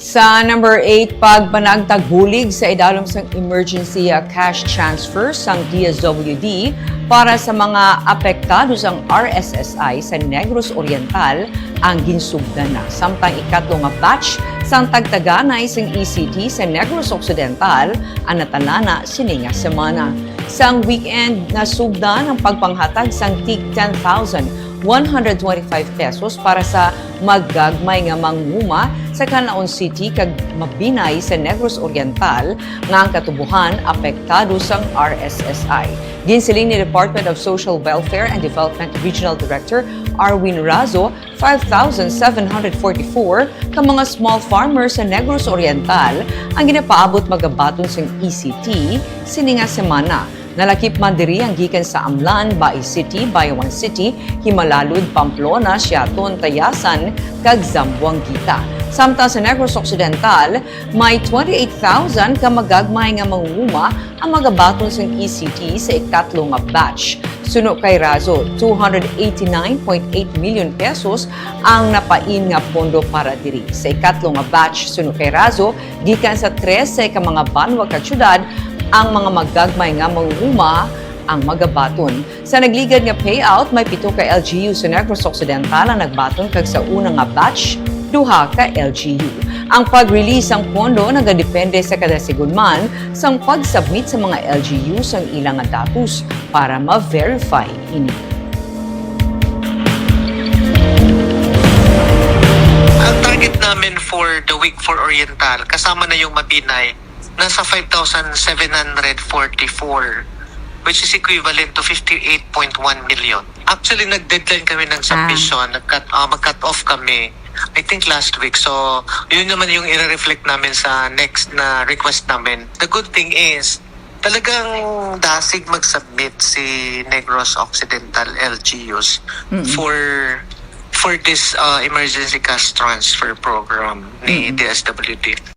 Sa number 8, pagpanagtagbulig sa idalom sang emergency cash transfer sang DSWD para sa mga apektado sang RSSI sa Negros Oriental ang ginsugdan na. Samtang ikatlo nga batch sang tagtaganay sang ECT sa Negros Occidental ang natalana sini nga semana. Sang weekend nasugdan ang pagpanghatag sang tig 10,125 pesos para sa maggagmay nga manguma sa Canlaon City kag Mabinay sa Negros Oriental nga ang katubuhan apektado sang RSSI. Ginsiling ni Department of Social Welfare and Development Regional Director Arwin Razo, 5,744 ka mga small farmers sa Negros Oriental ang ginapaabot magabaton sang ECT sini nga semana. Nalakip man diri ang gikan sa Amlan, Bai City, Bayawan City, Himalalud, Pamplona, Siaton, Tayasan, kag Zamboanguita. Samtang sa Negros Occidental, may 28,000 ka magagmay nga mangunguma ang magabaton sang ECT sa ikatlo nga batch. Suno kay Razo, 289.8 million pesos ang napain nga pondo para diri. Sa ikatlo nga batch, suno kay Razo, gikan sa 13 ka mga banwa ka syudad ang mga maggagmay nga mangunguma ang magabaton. Sa nagligad nga payout, may 7 ka LGU sa Negros Occidental ang nagbaton kag sa unang nga batch, 2 ka LGU. Ang pag-release ang pondo nagadepende sa kada sigudman sang pag-submit sa mga LGU sang ilang nga datos para ma-verify ini. Ang target namin for the week for Oriental, kasama na yung Mabinay, nasa 5,744, which is equivalent to 58.1 million. Actually, nag-deadline kami ng submission, mag-cut off kami, I think last week. So, yun naman yung i-reflect namin sa next na request namin. The good thing is, talagang dasig mag-submit si Negros Occidental LGUs for this emergency cash transfer program ni DSWD.